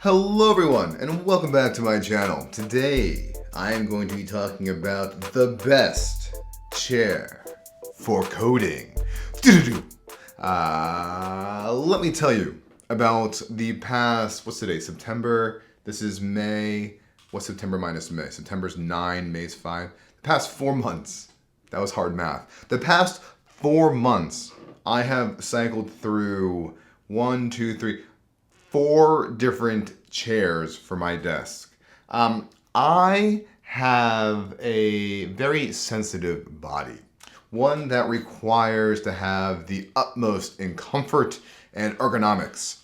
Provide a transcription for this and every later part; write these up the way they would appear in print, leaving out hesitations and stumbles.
Hello everyone and welcome back to my channel. Today I am going to be talking about the best chair for coding. Let me tell you about the past, what's today, September, this is May, what's September minus May? September's 9, May's 5. The past 4 months, that was hard math. The past 4 months I have cycled through 4 different chairs for my desk. I have a very sensitive body, one that requires to have the utmost in comfort and ergonomics,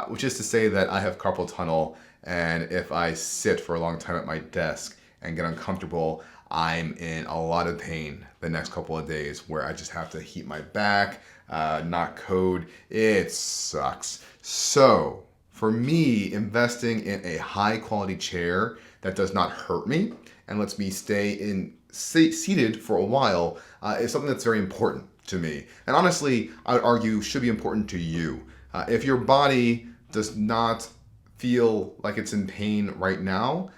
which is to say that I have carpal tunnel, and if I sit for a long time at my desk and get uncomfortable, I'm in a lot of pain the next couple of days where I just have to heat my back, not code. It sucks. So for me, investing in a high quality chair that does not hurt me and lets me stay seated for a while is something that's very important to me. And honestly, I would argue should be important to you. If your body does not feel like it's in pain right now,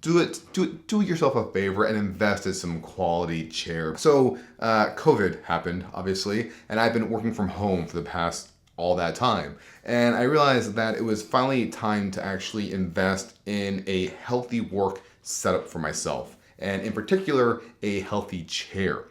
do yourself a favor and invest in some quality chair. So COVID happened, obviously, and I've been working from home for the past all that time. And I realized that it was finally time to actually invest in a healthy work setup for myself, and in particular, a healthy chair.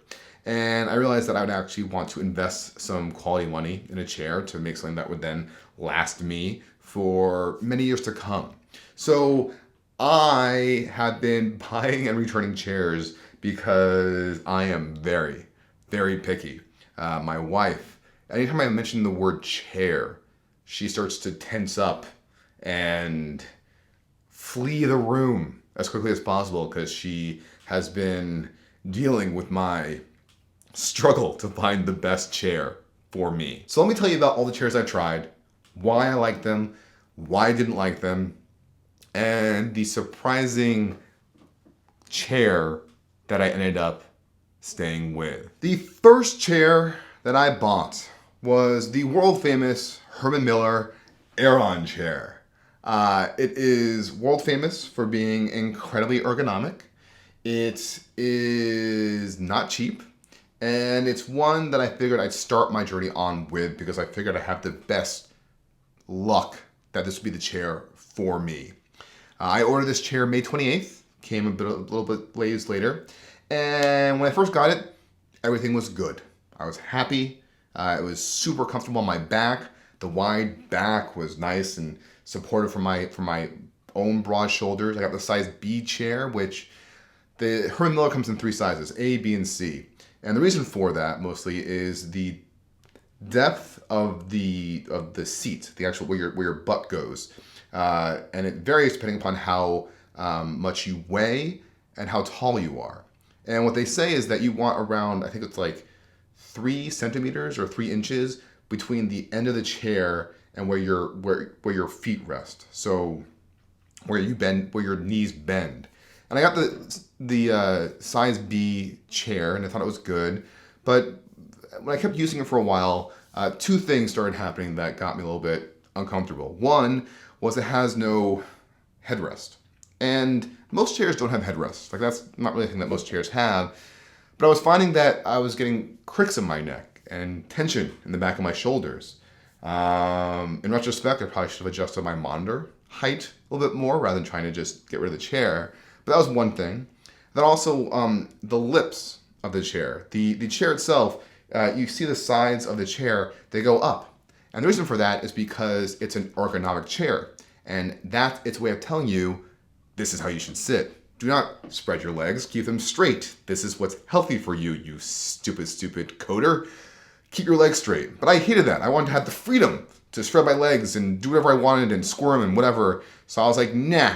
And I realized that I would actually want to invest some quality money in a chair to make something that would then last me for many years to come. So I have been buying and returning chairs because I am very, very picky. My wife, anytime I mention the word chair, she starts to tense up and flee the room as quickly as possible because she has been dealing with my struggle to find the best chair for me. So let me tell you about all the chairs I've tried, why I like them, why I didn't like them, and the surprising chair that I ended up staying with. The first chair that I bought was the world famous Herman Aeron chair. It is world famous for being incredibly ergonomic. It is not cheap, and it's one that I figured I'd start my journey on with because I figured I have the best luck that this would be the chair for me. I ordered this chair May 28th, came a little bit days later, and when I first got it, everything was good. I was happy. It was super comfortable on my back. The wide back was nice and supportive for my own broad shoulders. I got the size B chair, which the Herman Miller comes in 3 sizes, A, B, and C. And the reason for that mostly is the depth of the seat, the actual where your butt goes, and it varies depending upon how much you weigh and how tall you are. And what they say is that you want around, I think it's like 3 centimeters or 3 inches between the end of the chair and where your feet rest. So where your knees bend. And I got the size B chair, and I thought it was good. But when I kept using it for a while, 2 things started happening that got me a little bit uncomfortable. One was it has no headrest. And most chairs don't have headrests. Like, that's not really a thing that most chairs have. But I was finding that I was getting cricks in my neck and tension in the back of my shoulders. In retrospect, I probably should have adjusted my monitor height a little bit more rather than trying to just get rid of the chair. But that was one thing. Then also the lips of the chair. The chair itself, you see the sides of the chair, they go up. And the reason for that is because it's an ergonomic chair. And that's its way of telling you, this is how you should sit. Do not spread your legs, keep them straight. This is what's healthy for you, you stupid coder. Keep your legs straight. But I hated that. I wanted to have the freedom to spread my legs and do whatever I wanted and squirm and whatever. So I was like, nah,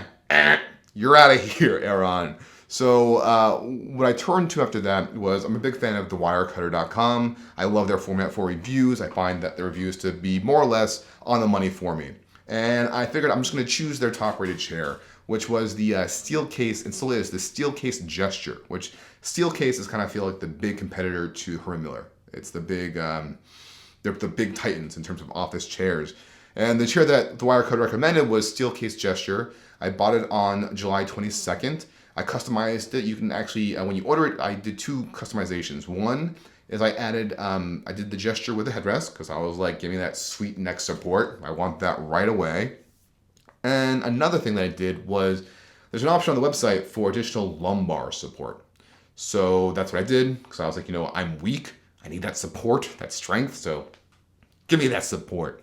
you're out of here, Aeron. So what I turned to after that was, I'm a big fan of thewirecutter.com. I love their format for reviews. I find that the reviews to be more or less on the money for me. And I figured I'm just going to choose their top rated chair, which was the Steelcase, and still is, the Steelcase Gesture, which Steelcase is kind of feel like the big competitor to Herman Miller. It's the big, they're the big titans in terms of office chairs. And the chair that the wire cutter recommended was Steelcase Gesture. I bought it on July 22nd. I customized it. You can actually, when you order it, I did 2 customizations. One is I added, I did the gesture with the headrest because I was like, give me that sweet neck support. I want that right away. And another thing that I did was there's an option on the website for additional lumbar support. So that's what I did because I was like, I'm weak. I need that support, that strength. So give me that support.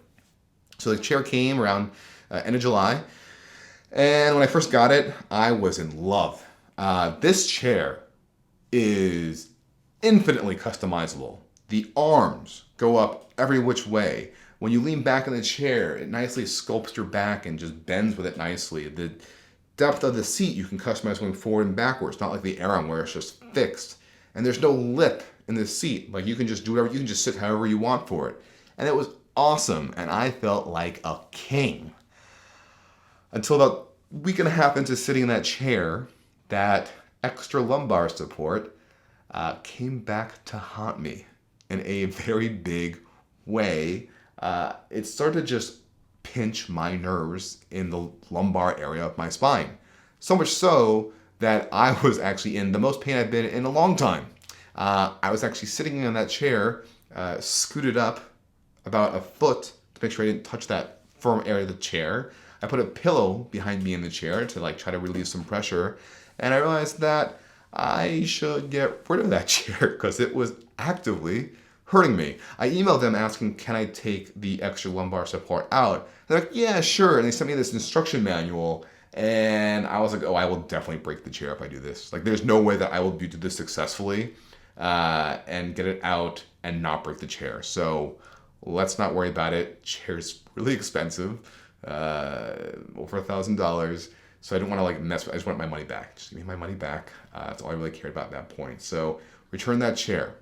So the chair came around end of July. And when I first got it, I was in love. This chair is infinitely customizable. The arms go up every which way. When you lean back in the chair, it nicely sculpts your back and just bends with it nicely. The depth of the seat you can customize going forward and backwards, not like the Aeron where it's just fixed. And there's no lip in the seat. Like you can just do whatever, you can just sit however you want for it. And it was awesome, and I felt like a king. Until about a week and a half into sitting in that chair, that extra lumbar support came back to haunt me in a very big way. It started to just pinch my nerves in the lumbar area of my spine. So much so that I was actually in the most pain I've been in a long time. I was actually sitting in that chair, scooted up about a foot to make sure I didn't touch that firm area of the chair. I put a pillow behind me in the chair to try to relieve some pressure. And I realized that I should get rid of that chair because it was actively hurting me. I emailed them asking, can I take the extra lumbar support out? They're like, yeah, sure. And they sent me this instruction manual. And I was like, oh, I will definitely break the chair if I do this. Like, there's no way that I will do this successfully and get it out and not break the chair. So let's not worry about it. Chair's really expensive, over $1,000. So I didn't want to mess with it. I just want my money back. Just give me my money back. That's all I really cared about at that point. So return that chair.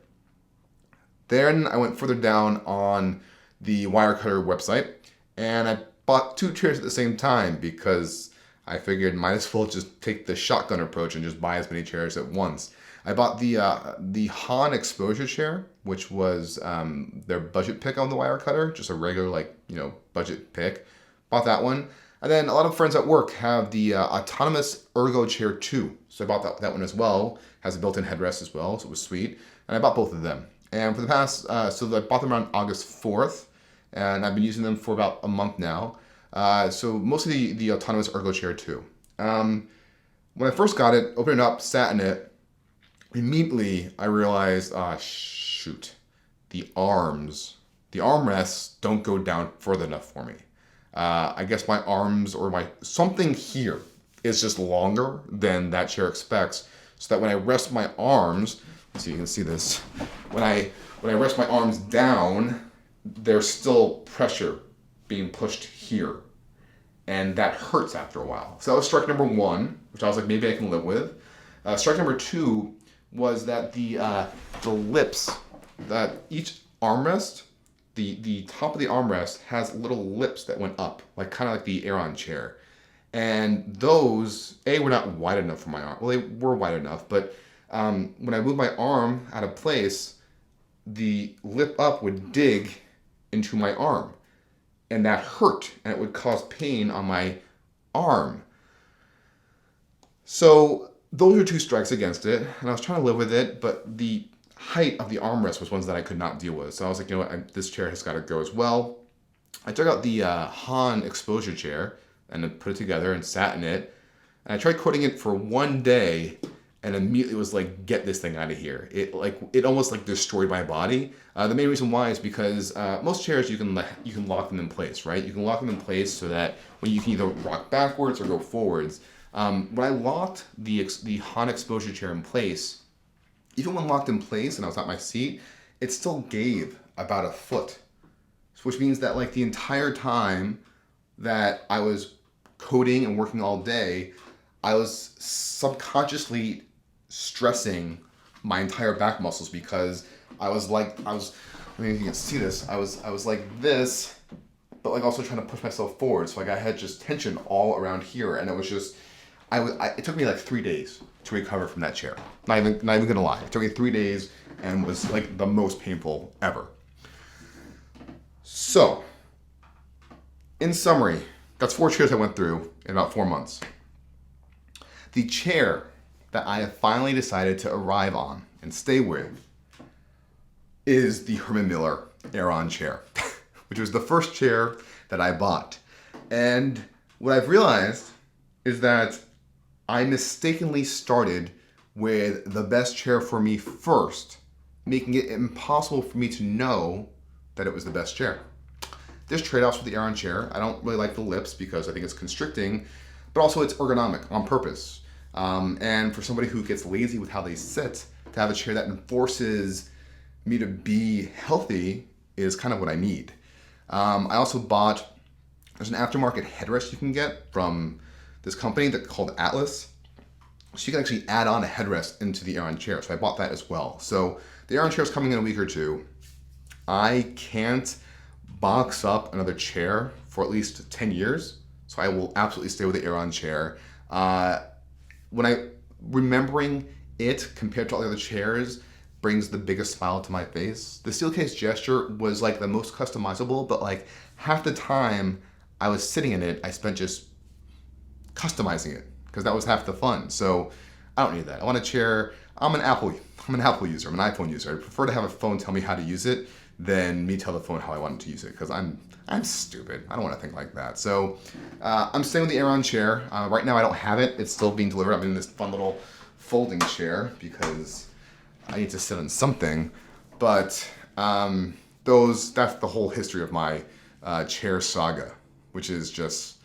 Then I went further down on the Wirecutter website and I bought 2 chairs at the same time because I figured might as well just take the shotgun approach and just buy as many chairs at once. I bought the HON Exposure chair, which was their budget pick on the Wirecutter, just a regular budget pick. Bought that one. And then a lot of friends at work have the autonomous ErgoChair 2. So I bought that one as well. Has a built-in headrest as well, so it was sweet. And I bought both of them. And for the past, so I bought them around August 4th, and I've been using them for about a month now. So mostly the autonomous ErgoChair 2. When I first got it, opened it up, sat in it, immediately I realized, shoot, the armrests don't go down further enough for me. I guess my arms or something here is just longer than that chair expects, so that when I rest my arms, so you can see this, when I rest my arms down, there's still pressure being pushed here, and that hurts after a while. So that was strike number 1, which I was like, maybe I can live with. Strike number 2 was that the lips, that each armrest, the top of the armrest has little lips that went up, kind of like the Aeron chair. And those, were not wide enough for my arm. Well, they were wide enough, but when I moved my arm out of place, the lip up would dig into my arm. And that hurt, and it would cause pain on my arm. So those are 2 strikes against it, and I was trying to live with it, but the height of the armrest was ones that I could not deal with. So I was like, you know what, this chair has got to go as well. I took out the HON Exposure chair and then put it together and sat in it. And I tried quoting it for 1 day and immediately was like, get this thing out of here. It almost destroyed my body. The main reason why is because most chairs you can lock them in place, right? You can lock them in place so that when you can either rock backwards or go forwards. When I locked the HON Exposure chair in place, even when locked in place and I was at my seat, it still gave about a foot, which means that the entire time that I was coding and working all day, I was subconsciously stressing my entire back muscles because I mean, if you can see this, I was like this, but also trying to push myself forward. So I had just tension all around here, and it was just, it took me 3 days to recover from that chair. Not even gonna lie. It took me 3 days and was the most painful ever. So in summary, that's 4 chairs I went through in about 4 months. The chair that I have finally decided to arrive on and stay with is the Herman Miller Aeron chair, which was the first chair that I bought. And what I've realized is that I mistakenly started with the best chair for me first, making it impossible for me to know that it was the best chair. There's trade-offs with the Aeron chair. I don't really like the lips because I think it's constricting, but also it's ergonomic on purpose. And for somebody who gets lazy with how they sit, to have a chair that enforces me to be healthy is kind of what I need. I also bought, there's an aftermarket headrest you can get from this company that's called Atlas. So you can actually add on a headrest into the Aeron chair. So I bought that as well. So the Aeron chair is coming in a week or two. I can't box up another chair for at least 10 years. So I will absolutely stay with the Aeron chair. Remembering it compared to all the other chairs brings the biggest smile to my face. The Steelcase gesture was like the most customizable, but like half the time I was sitting in it, I spent just customizing it because that was half the fun. So I don't need that. I want a chair. I'm an Apple user. I'm an iPhone user. I prefer to have a phone tell me how to use it than me tell the phone how I want it to use it because I'm stupid. I don't want to think like that. So I'm staying with the Aeron chair. Right now I don't have it. It's still being delivered. I'm in this fun little folding chair because I need to sit on something. But that's the whole history of my chair saga, which is just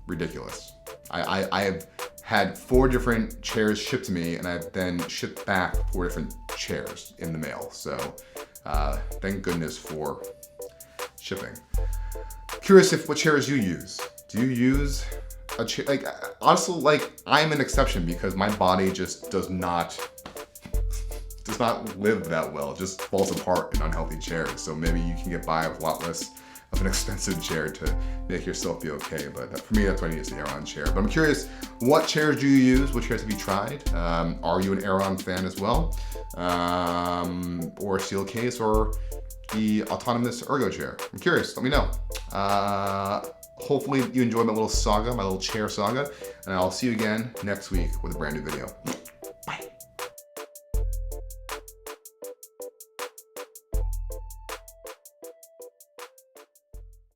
ridiculous. I have had 4 different chairs shipped to me, and I've then shipped back 4 different chairs in the mail. So thank goodness for shipping. Curious what chairs you use. Do you use a chair? Like, honestly, like, I'm an exception because my body just does not live that well. It just falls apart in unhealthy chairs. So maybe you can get by with a lot less of an expensive chair to make yourself be okay. But for me, that's why I need the Aeron chair. But I'm curious, what chairs do you use? What chairs have you tried? Are you an Aeron fan as well? Or Steelcase or the autonomous ErgoChair? I'm curious, let me know. Hopefully you enjoyed my little saga, my little chair saga, and I'll see you again next week with a brand new video.